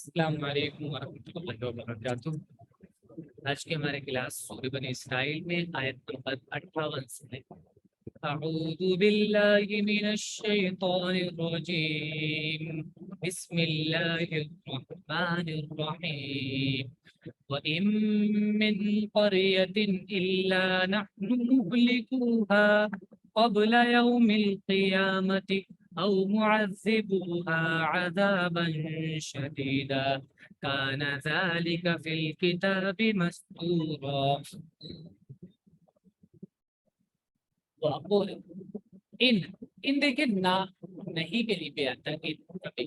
السلام علیکم ورحمۃ اللہ وبرکاتہ۔ آج کے ہمارے کلاس سورہ بنی اسرائیل میں آیت نمبر 58 سے اعوذ باللہ من الشیطان الرجیم بسم اللہ الرحمن الرحیم وَإِن مِّن قَرْيَةٍ إِلَّا نَحْنُ مُهْلِكُوهَا قَبْلَ يَوْمِ الْقِيَامَةِ أَوْ مُعَذِّبُوهَا عَذَابًا شَدِيدًا كَانَ ذَلِكَ فِي الْكِتَابِ مَسْطُورًا۔ وَأَقُولُ ان دیکھیں نہ نہیں کے لیے بھی آتا ہے، کبھی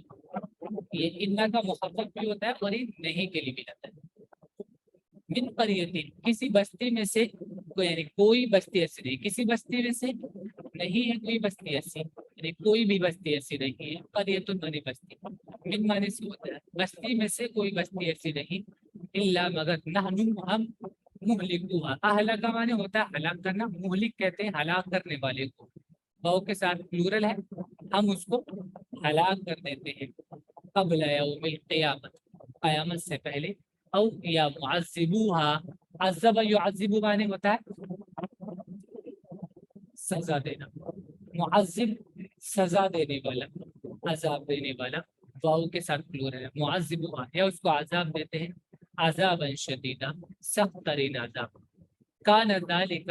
یہ ان کا مخفف بھی ہوتا ہے اور ان نہیں کے لیے بھی آتا ہے۔ من قریۃ، کسی بستی میں سے، یعنی کوئی بستی ایسی نہیں، کسی بستی میں سے نہیں ہے کوئی بستی ایسی، یعنی کوئی بھی بستی ایسی نہیں ہے۔ قریۃ بنی بستی، من معنی سے ہوتا ہے بستی میں سے کوئی بستی ایسی نہیں، الا مگر نحن ہم، مہلکوہا، اہلک کا معنی ہوتا ہے ہلاک کرنا، مہلک کہتے ہیں ہلاک کرنے والے کو، واو کے ساتھ پلورل ہے، ہم اس کو ہلاک کر دیتے ہیں قبل یوم القیامت، قیامت سے پہلے، او یا معذبوہا، عذب یعذب معنی ہوتا ہے سزا دینا، معذب سزا دینے والا، عذاب دینے والا، واو کے ساتھ پلورل ہے، معذبوہا یا اس کو عذاب دیتے ہیں، عذابا شدیدا، سخت ترین عذاب، کان ذالک،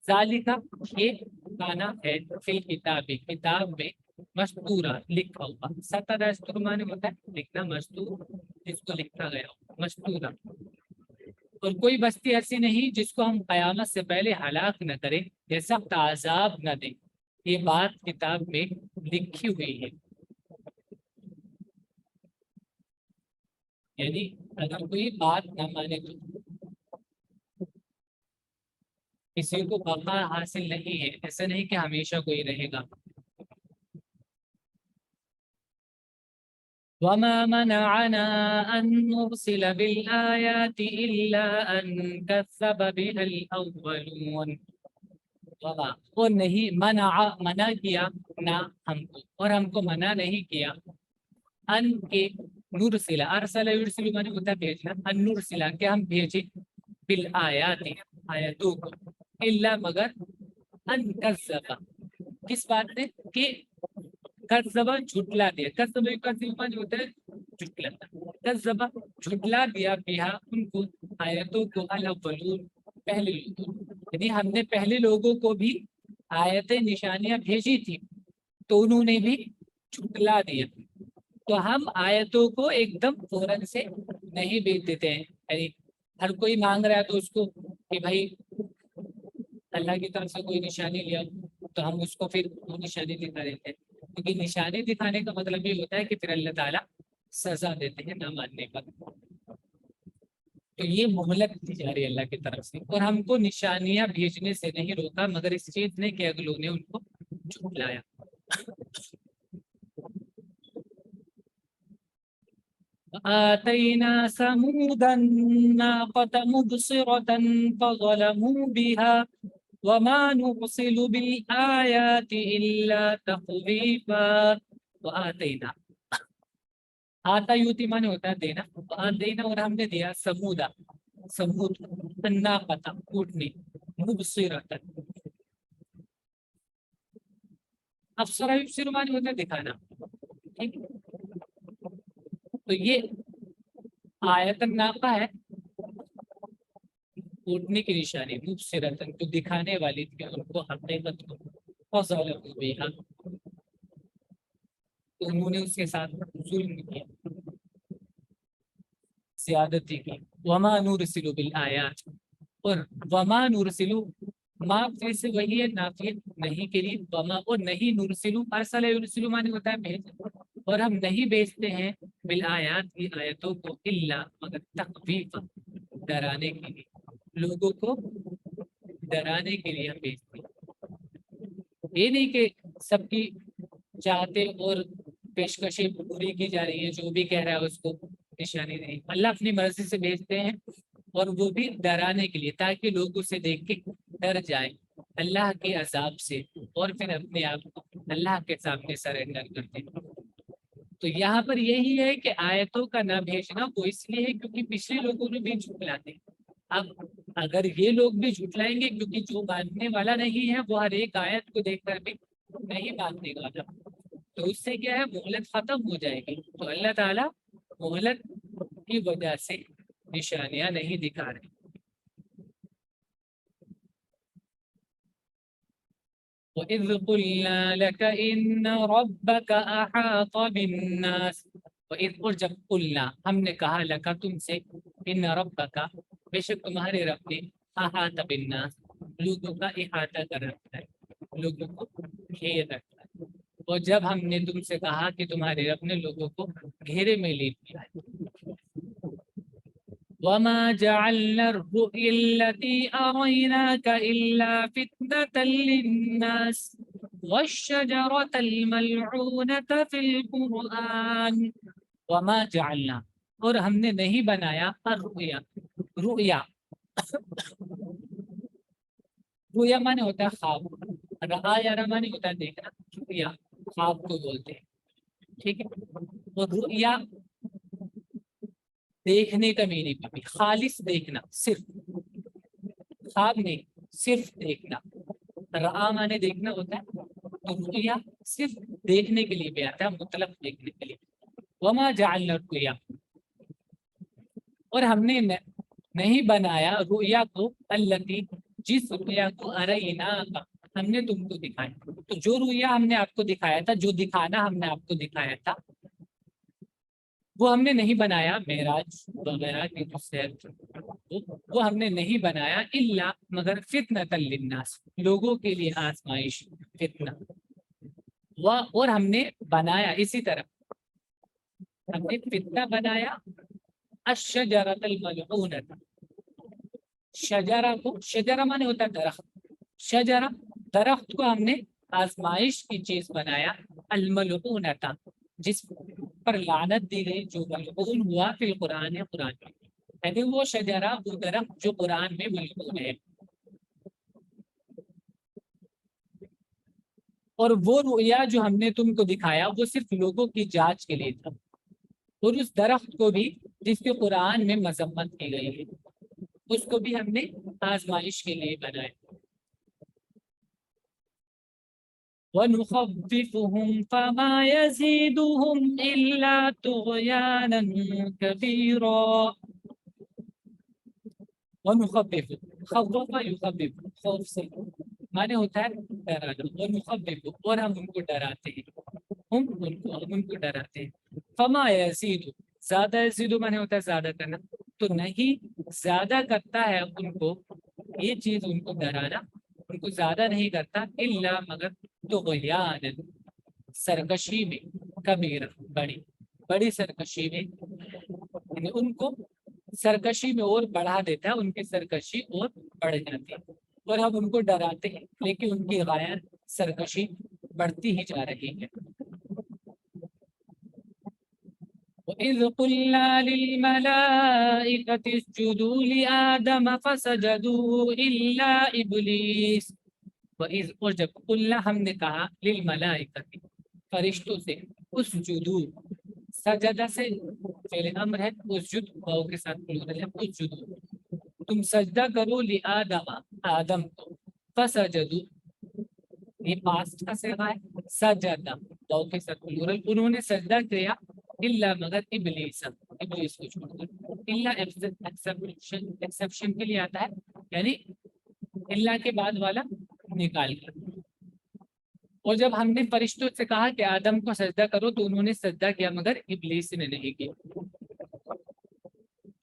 ذالکہ یہ کانا ہے فی الکتاب، کتاب میں، مستورہ لکھا ہوا، سطر استر معنی ہوتا ہے لکھنا، مستور جس کو لکھا گیا ہو، مستورہ، اور کوئی بستی ایسی نہیں جس کو ہم قیامت سے پہلے ہلاک نہ کریں یا سخت عذاب نہ دیں، یہ بات کتاب میں لکھی ہوئی ہے۔ یعنی اگر کوئی بات نہ مانے تو کسی کو بقا حاصل نہیں ہے، ایسا نہیں کہ ہمیشہ کوئی رہے گا۔ وَمَا مَنَعَنَا أَن نُرْسِلَ بِالْآيَاتِ إِلَّا أَن كَذَّبَ بِهَا الْأَوَّلُونَ، اور نہیں منع کیا نہ ہم کو، اور ہم کو منع نہیں کیا ان کے نرسل، ارسل یرسل معنی ہوتا ہے بھیجنا، ان نرسل کہ ہم بھیجیں بالآیات آیاتوں کو، الا مگر ان کذب، کس بات نے کہ کذبا جھٹلا دیا، کذب معنی ہوتا ہے جھٹلانا، کذبا جھٹلا دیا بہا ان کو، آیاتوں کو، الاولون پہلے لوگوں، یعنی ہم نے پہلے لوگوں کو بھی آیتیں نشانیاں بھیجی تھی تو انہوں نے بھی جھٹلا دیا، تو ہم آیتوں کو ایک دم فوراً سے نہیں بھیج دیتے ہیں، یعنی ہر کوئی مانگ رہا ہے تو اس کو کہ بھائی اللہ کی طرف سے کوئی نشانی لیا تو ہم اس کو پھر وہ نشانی دکھا دیتے ہیں، کیونکہ نشانی دکھانے کا مطلب یہ ہوتا ہے کہ پھر اللہ تعالیٰ سزا دیتے ہیں نہ ماننے پر، تو یہ مہلت دی جا رہی ہے اللہ کی طرف سے، اور ہم کو نشانیاں بھیجنے سے نہیں روکا مگر اس چیز نے کہ اگلوں نے ان کو جھٹلایا۔ آتينا ثمود الناقة مبصرة فظلموا بها وما نرسل بالآيات إلا تخويفا وآتينا، آتا یوتی معنی ہوتا ہے دینا، آتینا اور ہم نے دیا سمودا، سمود، الناقة اونٹنی، مبصرة، ابصرہ یبصر معنی ہوتا ہے دکھانا، ٹھیک ہے، تو یہ آیت الناقہ ہے اٹھنے کی نشانی، مبصرتن تو دکھانے والی تھی ان کو حقیقت کو، فظلموا بها تو انہوں نے اس کے ساتھ ظلم کیا، زیادتی کی، وما نرسل بالآیات، اور وما نرسل، ما پھر سے وہی ہے نافیہ نہیں کے لیے، وما اور نہیں، نرسل ارسل یرسل معنی ہوتا ہے بھیج، اور ہم نہیں بھیجتے ہیں بالآیات کی آیتوں کو، الا مگر تخویف ڈرانے کے لیے، لوگوں کو ڈرانے کے لیے ہم بھیجتے ہیں، یہ نہیں کہ سب کی چاہتے اور پیشکشیں پوری کی جا رہی ہے، جو بھی کہہ رہا ہے اس کو نشانی نہیں، اللہ اپنی مرضی سے بھیجتے ہیں، اور وہ بھی ڈرانے کے لیے تاکہ لوگ اسے دیکھ کے ڈر جائیں اللہ کے عذاب سے، اور پھر اپنے آپ کو اللہ کے سامنے سرنڈر کر دیں۔ تو یہاں پر یہی ہے کہ آیتوں کا نہ بھیجنا وہ اس لیے ہے کیونکہ پچھلے لوگوں نے بھی جھٹلاتے ہیں. اب اگر یہ لوگ بھی جھٹلائیں گے کیونکہ جو ماننے والا نہیں ہے وہ ہر ایک آیت کو دیکھ کر بھی نہیں ماننے والا, تو اس سے کیا ہے مہلت ختم ہو جائے گی. تو اللہ تعالیٰ مہلت کی وجہ سے نشانیاں نہیں دکھا رہے. وَإِذْ قُلْنَا لَكَ إِنَّ رَبَّكَ أَحَاطَ بِالنَّاسِ. وَإِذْ اور جب قلنا ہم نے کہا لکا تم سے, ان ربک بے شک تمہارے رب نے احاط بالناس لوگوں کا احاطہ کر رکھا ہے, لوگوں کو گھیر رکھا ہے. اور جب ہم نے تم سے کہا کہ تمہارے رب نے لوگوں کو گھیرے میں لے لیا ہے. وَمَا جَعَلْنَا الرُّؤْيَا الَّتِي أَرَيْنَاكَ إِلَّا فِتْنَةً لِلنَّاسِ وَالشَّجَرَةَ الْمَلْعُونَةَ فِي الْقُرْآنِ. وَمَا جَعَلْنَا اور ہم نے نہیں بنایا الرُّؤْيَا, رؤیا رؤیا مانے ہوتا ہے خواب, رہا یا رہا مانے ہوتا ہے دیکھنا, رؤیا خواب کو بولتے ہیں. ٹھیک ہے, اور رؤیا دیکھنے کا میننگ بھی خالص دیکھنا, صرف خواب نہیں, صرف دیکھنا. رہا مانے دیکھنا ہوتا ہے, تو رؤیا صرف دیکھنے کے لیے بھی آتا ہے, مطلب دیکھنے کے لیے. وما جعلنا الرؤیا اور ہم نے نہیں بنایا رؤیا کو التی جس رؤیا کو ارینا ہم نے تم کو دکھایا. تو جو رؤیا ہم نے آپ کو دکھایا تھا, جو دکھانا ہم نے آپ کو دکھایا تھا, وہ ہم نے نہیں بنایا. معراج وغیرہ کی وہ ہم نے نہیں بنایا الا مگر فتنۃ للناس لوگوں کے لیے آزمائش, فتنہ. اور ہم نے بنایا اسی طرح ہم نے فتنہ بنایا الشجرۃ الملعونۃ, شجرہ کو, شجرہ مانے ہوتا ہے درخت, شجرہ درخت کو ہم نے آزمائش کی چیز بنایا, الملعونۃ جس پر لعنت دی گئی, جو ملعون ہوا فی القرآن, قرآن میں, یعنی وہ شجرہ وہ درخت جو قرآن میں ملعون ہے. اور وہ رؤیا جو ہم نے تم کو دکھایا وہ صرف لوگوں کی جانچ کے لیے تھا, اور اس درخت کو بھی جس کے قرآن میں مذمت کی گئی ہے اس کو بھی ہم نے آزمائش کے لیے بنایا. وَنُخَوِّفُهُمْ فَمَا يَزِيدُهُمْ إِلَّا طُغْيَانًا كَبِيرًا. وَنُخَوِّفُ خوف يخوف, خوف سے مانے ہوتا ہے ڈرانا. وَنُخَوِّفُ اور ہم ان کو ڈراتے ہیں, ہم ان کو ڈراتے ہیں. فَمَا يَزِيدُ زیادہ يزيد مانے ہوتا ہے زیادہ کرنا, تو نہیں زیادہ کرتا ہے ان کو یہ چیز, ان کو ڈرانا ان کو زیادہ نہیں کرتا الا مگر طغیان سرکشی میں, کبیر بڑی بڑی سرکشی میں, یعنی ان کو سرکشی میں اور بڑھا دیتا ہے, ان کی سرکشی اور بڑھ جاتی ہے. اور ہم ان کو ڈراتے ہیں لیکن ان کی غایت سرکشی بڑھتی ہی جا رہی ہے. وَإِذْ قُلْنَا لِلْمَلَائِكَةِ اسْجُدُوا لِآدَمَ فَسَجَدُوا إِلَّا إِبْلِيسَ. وَإِذْ اور جب قلنا ہم نے کہا للملائکۃ فرشتوں سے, اسجدوا سجدہ سے فعل امر ہے, اسجد واو کے ساتھ پلورل ہے, اسجدوا تم سجدہ کرو لآدم آدم کو, فسجدوا یہ پاسٹ کا صیغہ ہے, سجدہ واو کے ساتھ پلورل, انہوں نے سجدہ کیا الا مگر ابلیس, ابلیس کو چھوڑ کر. الا ایکسپشن کے لیے آتا ہے, یعنی اللہ کے بعد والا نکال کر. اور جب ہم نے فرشتوں سے کہا کہ آدم کو سجدہ کرو تو انہوں نے سجدہ کیا مگر ابلیس نے نہیں کیا.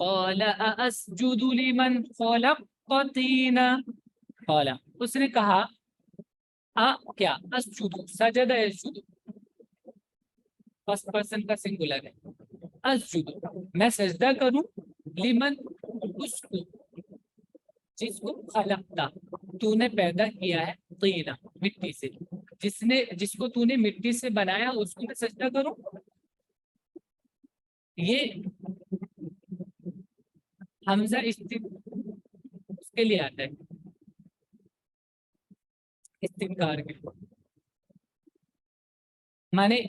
قال اسجد لمن خلقت طینا, قال اس نے کہا کیا اسجد سجد یسجد فرسٹ پرسن کا سنگولر ہے, اسجد میں سجدہ کروں لمن اس کو جس کو خلقتا تو نے پیدا کیا ہے, طینا مٹی سے, جس کو تو نے مٹی سے بنایا اس کو میں سجدہ کروں. یہ حمزہ اس کے لیے آتا ہے استنکار کے, مانے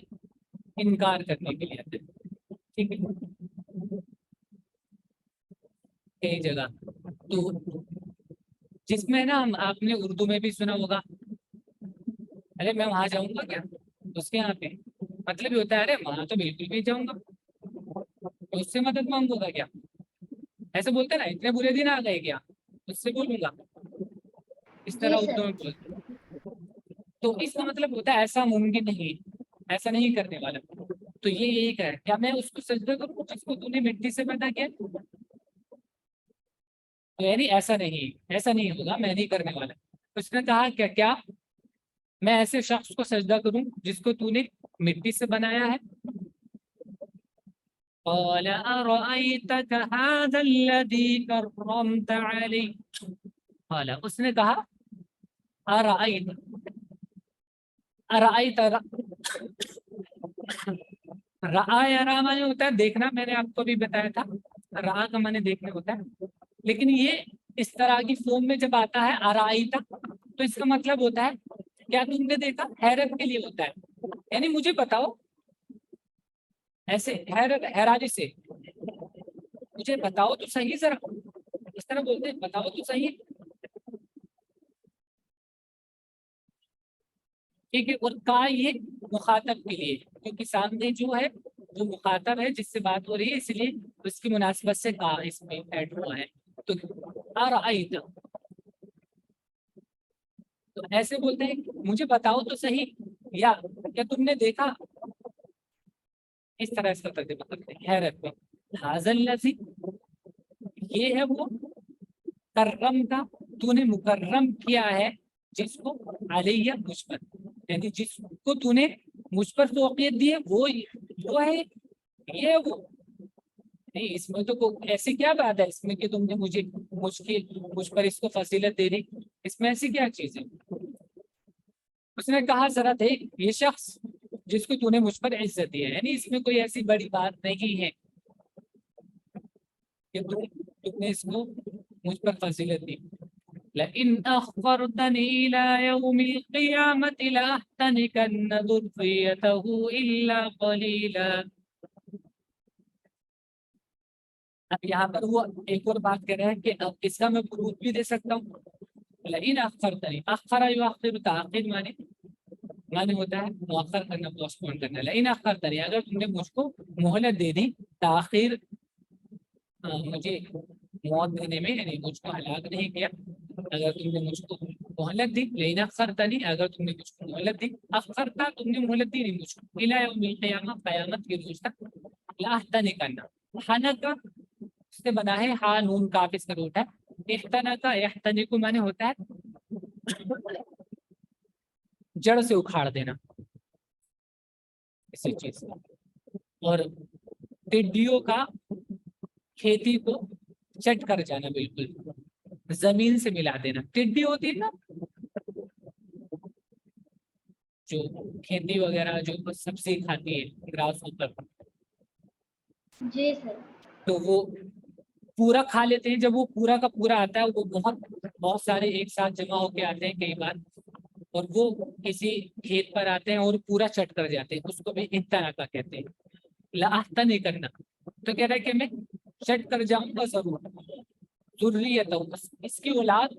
انکار کرنے کے لیے آتا ہے. ٹھیک ہے کئی جگہ. تو جس میں نا آپ نے اردو میں بھی سنا ہوگا ارے میں وہاں جاؤں گا کیا اس کے یہاں پہ مطلب یہ ہوتا ہے ارے وہاں تو بالکل بھی جاؤں گا تو اس سے مدد مانگوں گا کیا ایسے بولتے نا اتنے برے دن آ گئے کیا اس سے بولوں گا اس جی طرح سر. اردو میں بولتے. تو اس کا مطلب ہوتا ہے ایسا ممکن نہیں ایسا نہیں کرنے والا. تو یہ یہی ہے کیا میں اس کو سجدہ کروں جس کو تو نے مٹی سے پیدا کیا تو یعنی ایسا نہیں ہوگا میں نہیں کرنے والا. اس نے کہا کیا میں ایسے شخص کو سجدہ کروں جس کو تو نے مٹی سے بنایا ہے. قال أرأيتك هذا الذي كرمت علي قال اس نے کہا أرأيت رأى یا را معنی ہوتا ہے دیکھنا میں نے آپ کو بھی بتایا تھا رأى کا معنی دیکھنا ہوتا ہے لیکن یہ اس طرح کی فارم میں جب آتا ہے أرأيت تو اس کا مطلب ہوتا ہے کیا تم نے دیکھا حیرت کے لیے ہوتا ہے یعنی مجھے بتاؤ ایسے حیرانی سے مجھے بتاؤ تو صحیح ذرا اس طرح بولتے ہیں بتاؤ تو صحیح. ٹھیک ہے اور کا یہ مخاطب کے لیے کیونکہ سامنے جو ہے جو مخاطب ہے جس سے بات ہو رہی ہے اس لیے اس کی مناسبت سے کا اس میں ایڈ ہوا ہے. تو ارأیت تو ایسے بولتے ہیں مجھے بتاؤ تو صحیح یا کیا تم نے دیکھا اس طرح اس کا ترجمہ کرتے ہیں حیرت میں. ھذا الذی یہ ہے وہ کرم کا تو نے مکرم کیا ہے جس کو علیہ مجھ پر یعنی جس کو تو نے مجھ پر فوقیت دی ہے وہ ہے یہ وہ نہیں. اس میں تو ایسی کیا بات ہے اس میں کہ تم نے مجھ پر اس کو فضیلت دے دی اس میں ایسی کیا چیز ہے. اس نے کہا ذرا دیکھ یہ شخص جس کو تو نے مجھ پر عزت دی ہے یعنی اس میں کوئی ایسی بڑی بات نہیں ہے کہ تم نے اس کو مجھ پر فضیلت دی. لئن أخرتني إلى يوم القيامة لأحتنكن ذريته إلا قليلا. اب یہاں پر وہ ایک اور بات کر رہے ہیں کہ اب اس کا میں پروف بھی دے سکتا ہوں. لئن أخرتني أخر يؤخر تأخیر معنی ہوتا ہے مؤخر کرنا پوسٹ پون کرنا. لئن أخرتني اگر تم نے مجھ کو مہلت دے دی تاخیر مجھے موت دینے میں یعنی مجھ کو ہلاک نہیں کیا اگر تم نے مجھ کو مہلت دی. لیکن اخرتنی اگر تم نے مجھ کو مہلت دی اخرتا تم نے مہلت دی نہیں مجھ کو الی یوم القیامہ قیامت کے روز تک لاحتنکن حنک سے بنا ہے ہا نون کاف اس کا روٹ ہے. احتنک یحتنک معنی ہوتا ہے جڑ سے اکھاڑ دینا اسی چیز کا. اور ٹڈیوں کا کھیتی کو چٹ کر جانا بالکل زمین سے ملا دینا. ٹڈی ہوتی ہے نا جو کھیتی وغیرہ جو سبزی کھاتی ہے گراس اوپر جی سر. تو وہ پورا کھا لیتے ہیں. جب وہ پورا کا پورا آتا ہے وہ بہت سارے ایک ساتھ جمع ہو کے آتے ہیں کئی بار اور وہ کسی کھیت پر آتے ہیں اور پورا چٹ کر جاتے ہیں. اس کو بھی احتنا کا کہتے ہیں. لاحتن نہیں کرنا تو کہہ رہا ہے کہ میں چٹ کر جاؤں گا ضرور. ذریت اس کی اولاد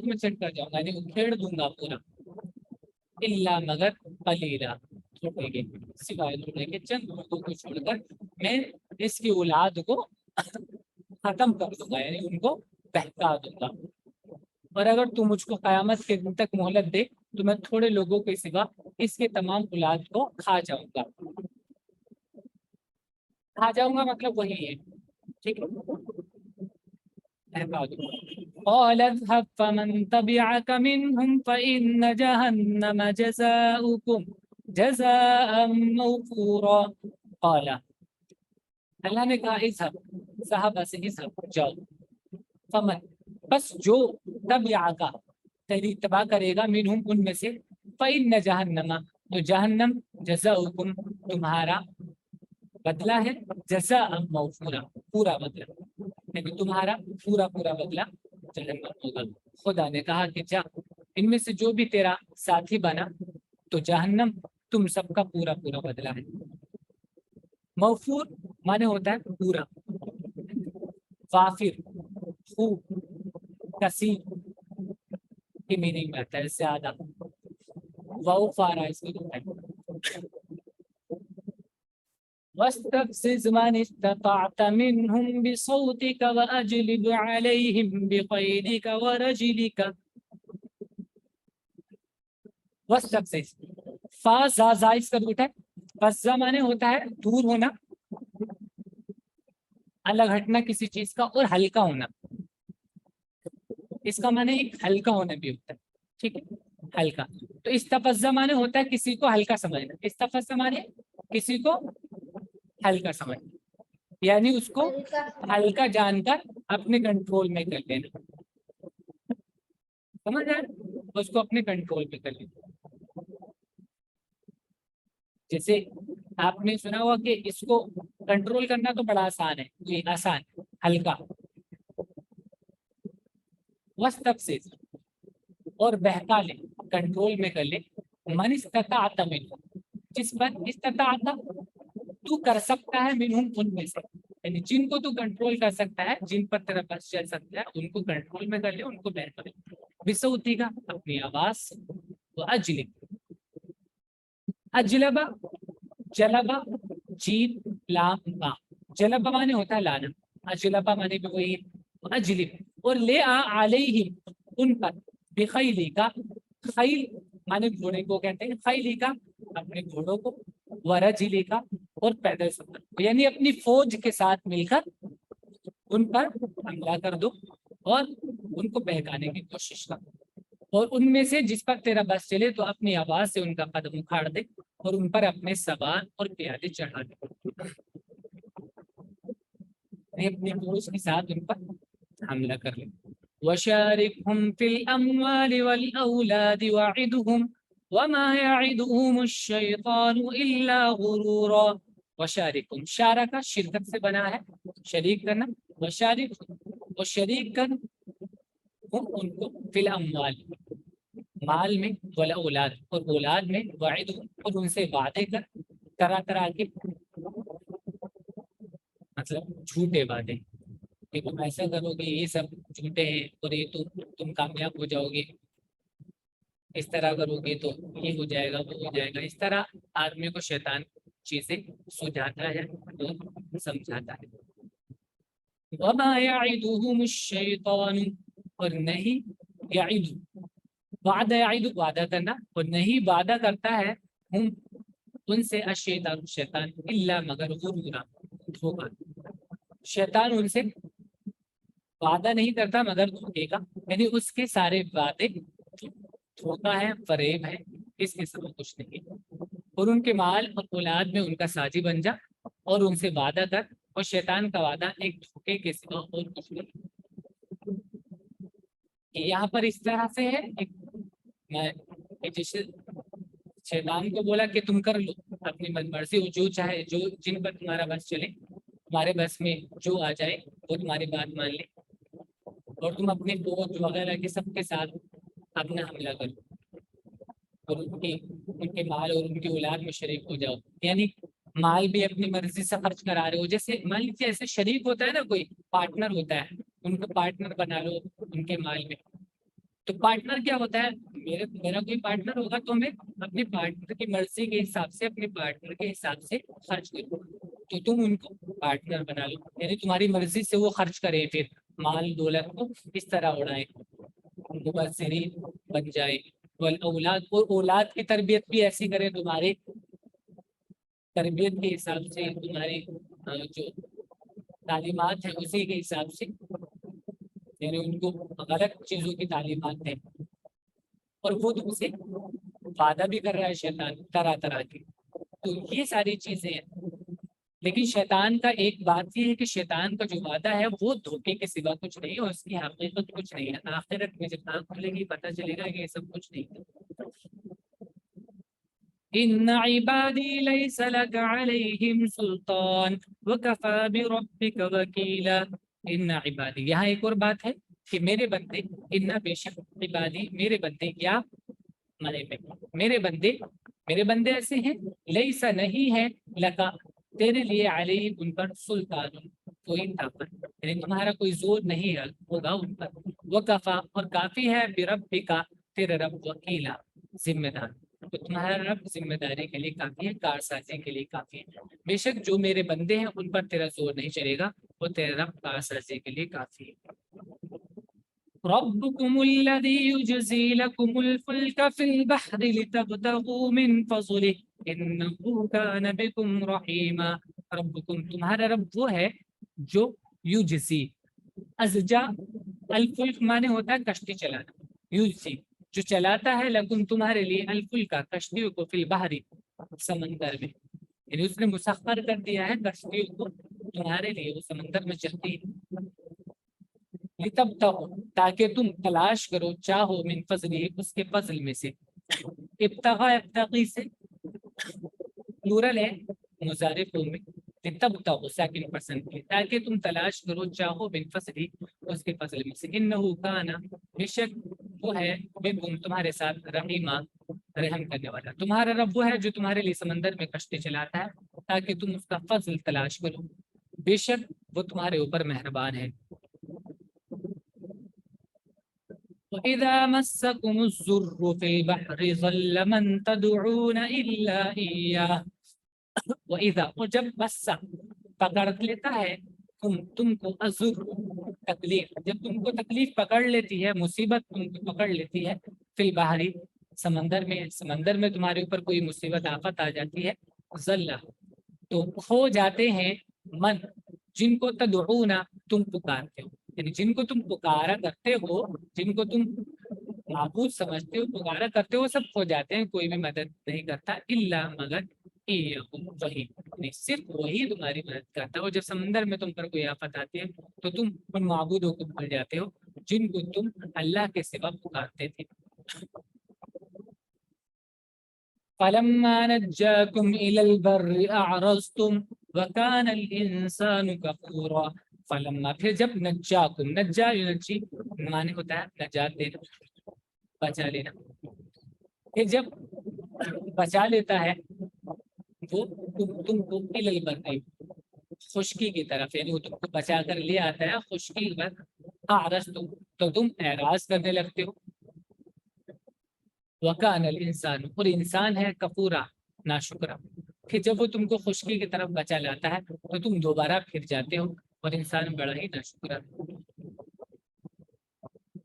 میں چٹ کر جاؤں گا یعنی اکھیڑ دوں گا پورا. الا مگر قلیلا چھوڑے گے سوائے چھوڑے گے چند لوگوں کو چھوڑ کر میں اس کی اولاد کو ختم کر دوں گا یعنی ان کو بہکا دوں گا. اور اگر تو مجھ کو قیامت کے دن تک مہلت دے تو میں تھوڑے لوگوں کے سوا اس کے تمام اولاد کو کھا جاؤں گا. کھا جاؤں گا مطلب وہی ہے ٹھیک ہے. قال اذهب فمن تبعك منهم فإن جهنم جزاؤكم جزاء موفورا. قال اللہ نے کہا اذهب صحابہ سے اذهب جاؤ فمن بس جو تبعك تیری اتباع کرے گا منهم ان میں سے فإن جہنم تو جہنم جزاؤکم تمہارا بدلہ ہے جزاء موفورا پورا بدلہ یعنی تمہارا پورا بدلہ جہنم ہوگا. خدا نے کہا کہ جا ان میں سے جو بھی تیرا ساتھی بنا تو جہنم تم سب کا پورا پورا بدلہ ہے. موفور مانے ہوتا ہے پورا، وافر خوب، کثیر کی میننگ میں آتا ہے زیادہ، ووفارا اس کو ہوتا ہے. واستفزز من استطعت منهم بصوتك واجلب عليهم بخيلك ورجلك. واستفزز فا زا زا اس کا روٹ ہے، فزا مانے ہوتا ہے دور ہونا، الگ ہٹنا کسی چیز کا، اور ہلکا ہونا. اس کا معنی ایک ہلکا ہونا بھی ہوتا ہے، ٹھیک ہے، ہلکا. تو استفزا مانے ہوتا ہے کسی کو ہلکا سمجھنا، استفزا مانے کسی کو ہلکا سمجھنا، یعنی اس کو ہلکا جان کر اپنے کنٹرول میں کر لینا. سمجھ آئے؟ اس کو اپنے کنٹرول میں کر لینا. جیسے آپ نے سنا ہوا کہ اس کو کنٹرول کرنا تو بڑا آسان ہے، جی آسان، ہلکا. واستفزز اور بہکا لے، کنٹرول میں کر لے، من استطاعت منہم، جس پر استطاعت تو کر سکتا ہے، منہم ان میں سے، یعنی جن کو تو کنٹرول کر سکتا ہے، جن پر تیرا بس چل سکتا ہے، ان کو کنٹرول میں کر لے، ان کو بہکا لے. بصوتی کا اپنی آواز سے، واجلب، اجلبا جلبا جیم لام با، جلبا مانے ہوتا ہے لانا، اجلبا مانے بھی وہی، اجلب اور لے آ علیہم ان پر، بخیلی کا، خیل مانے گھوڑے کو کہتے ہیں، خیلی کا اپنے گھوڑوں کو، ورجلی کا اور پیدل سفر، یعنی اپنی فوج کے ساتھ مل کر ان پر حملہ کر دو اور ان کو بہکانے کی کوشش کر. اور ان میں سے جس پر تیرا بس چلے تو اپنی آواز سے ان کا قدم اکھاڑ دے اور ان پر اپنے سوار اور پیادے چڑھا دے، اپنی فوج کے ساتھ ان پر حملہ کر لے. وشاركهم في الأموال والأولاد وعدهم وما يعدهم الشيطان إلا غرورا. وشاركهم، شارکہ شرکت سے بنا ہے، شریک کرنا، وشارکهم اور شریک کر ہم ان کو، فی الاموال مال میں، والاولاد اور اولاد میں، وعدهم اور ان سے وعدے کر، طرح طرح کے مطلب جھوٹے وعدے کہ تم ایسا کرو گے، یہ سب جھوٹے ہیں، اور یہ تو تم کامیاب ہو جاؤ گے، اس طرح کرو گے تو یہ ہو جائے گا، وہ ہو جائے گا. اس طرح آدمی کو شیطان چیزیں سجاتا ہے اور سمجھاتا ہے. وما يعدهم الشیطان، اور نہیں یعد، وعدہ یعد وعدہ کرنا، اور نہیں وعدہ کرتا ہے ہم ان سے، الشیطان شیطان، الا مگر غرورا دھوکا. شیطان ان سے وعدہ نہیں کرتا مگر دھوکے کا، یعنی اس کے سارے وعدے دھوکا ہے، فریب ہے، اس کے سوا کچھ نہیں. اور ان کے مال اور اولاد میں ان کا ساجی بن جا اور ان سے وعدہ کر، اور شیطان کا وعدہ ایک دھوکے کے سوا اور کچھ نہیں. یہاں پر اس طرح سے ہے، جیسے شیطان کو بولا کہ تم کر لو اپنی من مرضی، جو چاہے، جو جن پر تمہارا بس چلے، تمہارے بس میں جو آ جائے وہ تمہاری بات مان لے، اور تم اپنے فوج وغیرہ کے سب کے ساتھ اپنا حملہ کرو اور ان کے مال اور ان کی اولاد میں شریک ہو جاؤ. یعنی مال بھی اپنی مرضی سے خرچ کرا رہے ہو، جیسے مان لیجیے ایسے شریک ہوتا ہے نا، کوئی پارٹنر ہوتا ہے، ان کو پارٹنر بنا لو ان کے مال میں. تو پارٹنر کیا ہوتا ہے، میرا کوئی پارٹنر ہوگا تو میں اپنے پارٹنر کی مرضی کے حساب سے، اپنے پارٹنر کے حساب سے خرچ کروں، تو تم ان کو پارٹنر بنا لو، یعنی تمہاری مرضی سے وہ خرچ کرے، پھر مال دولت کو اس طرح اڑائے، مبذرین بن جائے. اولاد، اور اولاد کی تربیت بھی ایسی کرے، تمہارے تربیت کے حساب سے، تمہاری جو تعلیمات ہیں اسی کے حساب سے، یعنی ان کو غلط چیزوں کی تعلیمات دیں. اور وہ تم سے وعدہ بھی کر رہا ہے شیطان طرح طرح کی. تو یہ ساری چیزیں ہیں. لیکن شیطان کا ایک بات یہ ہے کہ شیطان کا جو وعدہ ہے وہ دھوکے کے سوا کچھ نہیں، اور اس کی حقیقت کچھ نہیں ہے. آخرت میں جب آنکھ کھلے گی پتہ چلے گا کہ یہ سب کچھ نہیں ہے. ان عبادی لیس لک علیہم سلطان وکفی بربک وکیلا. ان عبادی، یہاں ایک اور بات ہے کہ میرے بندے، ان بے شک عبادی میرے بندے، کیا معنی پہ میرے بندے ایسے ہیں، لیسا نہیں ہے، لکا تیرے لیے، علیہ ان پر، سلطان کوئی طاقت، یعنی تمہارا کوئی زور نہیں ہوگا ان پر، وہ کفا اور کافی ہے، بربک تیرے رب، وکیلا ذمہ دار، تو تمہارا رب ذمہ داری کے لیے کافی ہے، کارسازی کے لیے کافی ہے، بے شک جو میرے بندے ہیں ان پر تیرا زور نہیں چلے گا، وہ تیرا رب کارسازی کے لیے کافی ہے۔ ربكم الذي يجزي لكم الفلك في البحر لتبتغوا من فضله إنه كان بكم رحيما۔ ربكم تمہارا رب وہ ہے جو یوجزی، ازجا الفلک مانے ہوتا ہے کشتی چلانا، یوجزی جو چلاتا ہے، لکم تمہارے لیے، الفلکا کشتیوں کو، فی البحر سمندر میں، یعنی اس نے مسخر کر دیا ہے کشتیوں کو تمہارے لیے، وہ سمندر میں چلتی ہے، لتبتغوا تاکہ تم تلاش کرو، چاہو، من فضلہ اس کے فضل میں سے، ابتغا ابتغی سے پلورل ہے مضارع فعل میں، لتبتغوا ساکن پرسن کے، تاکہ تم تلاش کرو، چاہو، من فضلہ اس کے فضل میں سے، انہ کان بے شک وہ ہے، بکم تمہارے ساتھ، رحیما رحم کرنے والا، تمہارا رب وہ ہے جو تمہارے لیے سمندر میں کشتی چلاتا ہے تاکہ تم اس کا فضل تلاش کرو، بے شک وہ تمہارے اوپر مہربان ہے۔ وَإِذَا مَسَّكُمُ الضُّرُّ فِي الْبَحْرِ ضَلَّ مَن تَدْعُونَ إِلَّا إِيَّاهُ وَإِذَا اور جب مسا پکڑ لیتا ہے تم کو، الضُّرُّ تکلیف، جب تم کو تکلیف پکڑ لیتی ہے، مصیبت تم کو پکڑ لیتی ہے، فی البحر سمندر میں تمہارے اوپر کوئی مصیبت آفت آ جاتی ہے، ضل تو ہو جاتے ہیں، من جن کو، تدعون تم پکارتے ہو، یعنی جن کو تم پکارا کرتے ہو، جن کو تم معبود سمجھتے ہو، پکارا کرتے ہو، سب ہو جاتے ہیں، کوئی بھی مدد نہیں کرتا، الا مگر وہی، یعنی صرف وہی تمہاری مدد کرتا ہے، اور جب سمندر میں تم پر کوئی آفت آتی ہے تو تم ان معبودوں کو بھول جاتے ہو جن کو تم اللہ کے سوا پکارتے تھے۔ فَلَمَّا نَجَّاكُمْ إِلَى الْبَرِّ أَعْرَضْتُمْ وَكَانَ الْإِنسَانُ كَفُورًا۔ فَلَمَّا پھر جب، نجاکم، نجا ینجی معنی ہوتا ہے نجات دینا، بچا لینا، پھر جب بچا لیتا ہے وہ تم کو إِلَى الْبَرِّ خشکی کی طرف، یعنی وہ تم کو بچا کر لے آتا ہے خشکی پر، اعرضتم تو تم اعراض کرنے لگتے ہو، وَكَانَ الْإِنسَانُ اور انسان ہے، کفورا ناشکرا، پھر جب وہ تم کو خشکی کی طرف بچا لاتا ہے تو تم دوبارہ پھر جاتے ہو، اور انسان بڑا ہی ناشکرا۔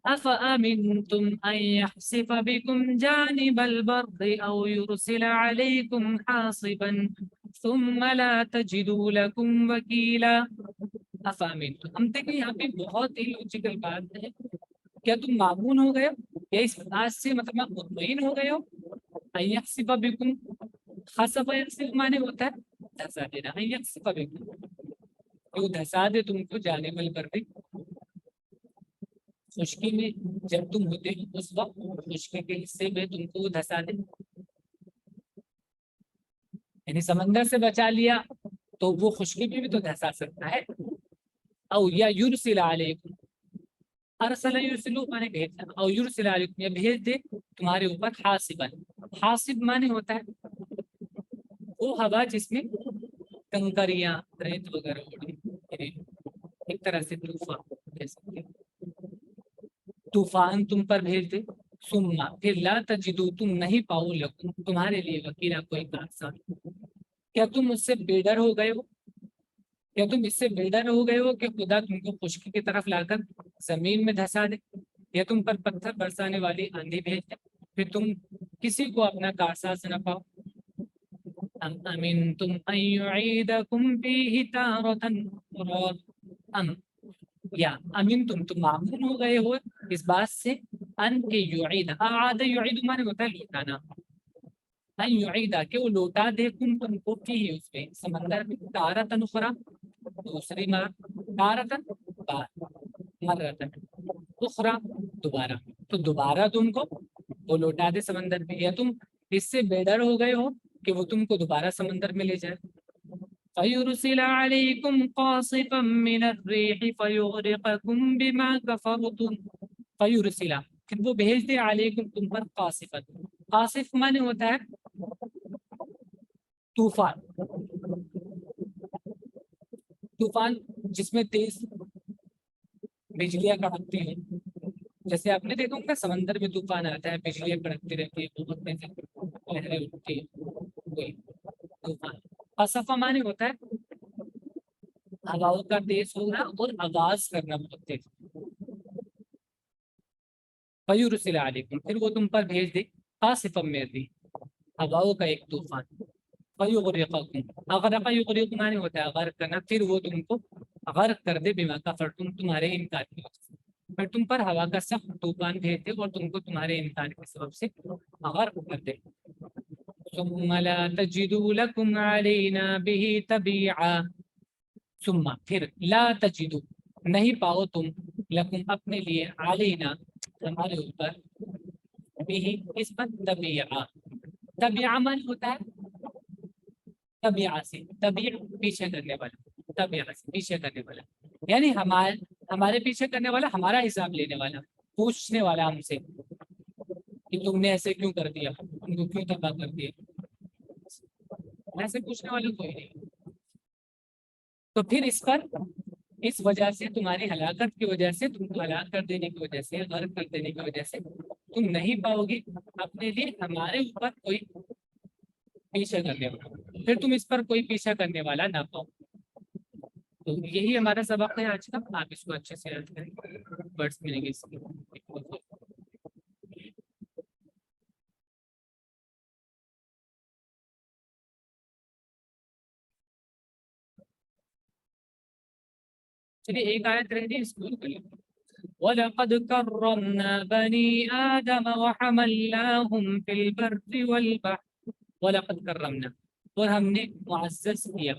أَفَأَمِنْتُمْ أَنْ يَخْسِفَ بِكُمْ جَانِبَ الْبَرِّ أَوْ يُرْسِلَ عَلَيْكُمْ حَاصِبًا ثُمَّ لَا تَجِدُوا لَكُمْ وَكِيلًا۔ أَفَأَمِنْتُمْ، ہم دیکھیں یہاں پہ بہت ہی لوجیکل بات ہے، کیا تم معمون ہو گئے ہو، یا اس بات سے مطلب مطمئن ہو گئے ہو، أَن يَخْسِفَ بِكُمْ، خَسَفَ يَخْسِفُ معنی ہوتا ہے دھسا دینا، أَن يَخْسِفَ بِكُمْ وہ دھسا دے تم کو، جانب البرّ خشکی میں، جب تم ہوتے ہو اس وقت خشکی کے حصے میں تم کو دھسا دے، یعنی سمندر سے بچا لیا تو وہ خشکی میں بھی تو دھسا سکتا ہے، او یا یرسل علیکم، ارسل یرسلو مانے بھیجنا، او یرسل علیکم یا بھیج دے تمہارے اوپر، حاصبا، حاصب مانے ہوتا ہے وہ ہوا جس میں کنکریاں، ریت وغیرہ اڑی، یعنی ایک طرح سے طوفان کہہ سکتے ہیں، طوفان تم پر بھیج دے، ثم پھر لا تجدو تم نہیں پاؤ، لکم تمہارے لیے، وکیلا کوئی کارساز، کیا تم اس سے بے ڈر ہو گئے ہو، کیا تم اس سے بے ڈر ہو گئے ہو کہ خدا تم کو خشکی کی طرف لا کر زمین میں دھسا دے، یا تم پر پتھر برسانے والی آندھی بھیج دے، پھر تم کسی کو اپنا کارساز نہ پاؤ۔ ام امنتم ان یعیدکم فیہ تارۃ اخری، ام یا امین تم معمون ہو گئے ہو اس بات سے، ان کے یعید، اعاد یعید مانے ہوتا ہے لوٹانا، ان یعیدہ کہ وہ لوٹا دے تم کو، فیہ اس پہ سمندر میں، تارۃ اخری دوسری بار، تارۃ بار، مرۃ اخری دوبارہ، تو دوبارہ تم کو وہ لوٹا دے سمندر میں، یا تم اس سے بے ڈر ہو گئے ہو کہ وہ تم کو دوبارہ سمندر میں لے جائے۔ فَيُرْسِلَ عَلَيْكُمْ قَاصِفًا مِّنَ الرِّيحِ فَيُغْرِقَكُمْ بِمَا كَفَرْتُمْ، فَيُرْسِلَ پھر وہ بھیج دے، علیکم تم پر، قاصفًا قاصف مانے ہوتا ہے طوفان، طوفان جس میں تیز بجلیاں کڑکتی ہیں، جیسے آپ نے دیکھا ہوگا سمندر میں طوفان آتا ہے، بجلیاں کڑکتی رہتی ہے، بہت تیز لہریں اٹھتی ہیں، وہی طوفان۔ قصف مانے ہوتا ہے ہواؤں کا تیز ہونا اور آواز کرنا بہت تیز۔ فیرسل علیکم، پھر وہ تم پر بھیج دے قاصفا من الريح، ہواؤں کا ایک طوفان۔ فیغرقکم، اغرق یغرق مانے ہوتا ہے غرق کرنا، پھر وہ تم کو غرق کر دے بما کفرتم، تمہارے انکار کی وجہ سے، پھر تم پر ہوا کا سخت طوفان بھیج دے اور تم کو تمہارے انکار کے سبب سے غرق کر دے۔ ثم لا تجدوا لكم علينا به تبيعا، ثم پھر لا تجدو نہیں پاؤ تم لکم اپنے لیے علینا ہمارے اوپر بھی اس پر تبیعہ، تبیعہ من ہوتا ہے تبیعہ سے، تبیع پیچھے کرنے والا، تبیعہ سے پیچھے کرنے والا، یعنی ہمارے پیچھے کرنے والا، ہمارا حساب لینے والا، پوچھنے والا ہم سے کہ تم نے ایسے کیوں کر دیا، تم کو کیوں تباہ کر دیا، ایسے پوچھنے والا کوئی نہیں۔ تو پھر اس پر اس وجہ سے تمہاری ہلاکت کی وجہ سے، تم کو ہلاک کر دینے کی وجہ سے، غرق کر دینے کی وجہ سے تم نہیں پاؤ گے اپنے لیے ہمارے اوپر کوئی پیچھا کرنے والا، پھر تم اس پر کوئی پیچھا کرنے والا نہ پاؤ۔ تو یہی ہمارا سبق ہے آج کا، آپ اس کو اچھے سے یاد کریں، ورڈز ملیں گے اس کے۔ چلیے ایک آیت رہ گئی، اس کو کر لیں۔ وَلَقَدْ كَرَّمْنَا بَنِي آدَمَ وَحَمَلْنَاهُمْ فِي الْبَرِّ وَالْبَحْرِ، وَلَقَدْ كَرَّمْنَا، اور ہم نے معزز کیا،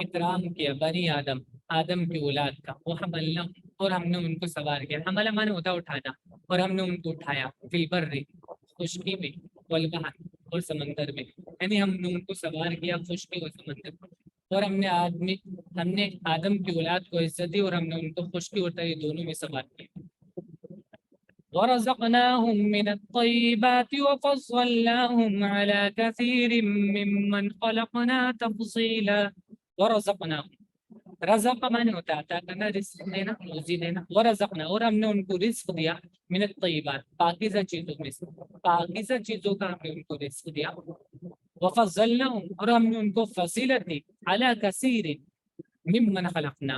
اکرام کیا بنی آدم، آدم کی اولاد کا، وَحَمَلْنَاهُمْ، اور ہم نے ان کو سوار کیا، حمل مانے ہوتا ہے اٹھانا، اور ہم نے ان کو اٹھایا، فی البر خشکی میں، والبحر اور سمندر میں، یعنی ہم نے ان کو سوار کیا خشکی اور سمندر میں، اور ہم نے آدم کی اولاد کو عزت دی اور ہم نے ان کو خشکی اور تری دونوں میں سوار کیا۔ ورزقناهم من الطيبات وفضلناهم على كثير ممن خلقنا تفضيلا۔ ورزقناهم، رزق مانے ہوتا ہے عطا کرنا، رزق دینا، روزی دینا، ورزقنا، اور ہم نے ان کو رزق دیا، من الطیبات پاکیزہ چیزوں میں سے، پاکیزہ چیزوں کا ہم نے ان کو رزق دیا، وفضلناهم، اور ہم نے ان کو فضیلت دی، علی کثیر ممن خلقنا،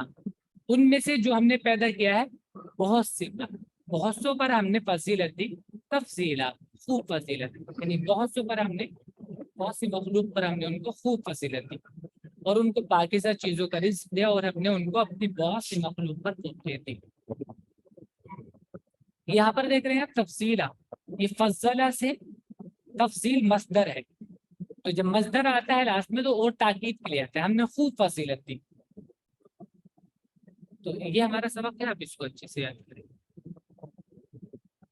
ان میں سے جو ہم نے پیدا کیا ہے، بہت سو پر ہم نے فضیلت دی، تفضیلا خوب فضیلت، یعنی بہت سو پر ہم نے، بہت سی مخلوق پر ہم نے ان کو خوب فضیلت دی، اور ان کو پاکیزہ چیزوں کا رزق دیا، اور ہم نے ان کو اپنی بہت سی مخلوق پر توفیق دی۔ یہاں پر دیکھ رہے ہیں تفصیلہ، یہ فضلہ سے تفصیل مصدر ہے، تو جب مصدر آتا ہے لاسٹ میں تو اور تاکید کے لیے آتا ہے، ہم نے خوب فضیلت دی۔ تو یہ ہمارا سبق ہے، آپ اس کو اچھے سے یاد کریں۔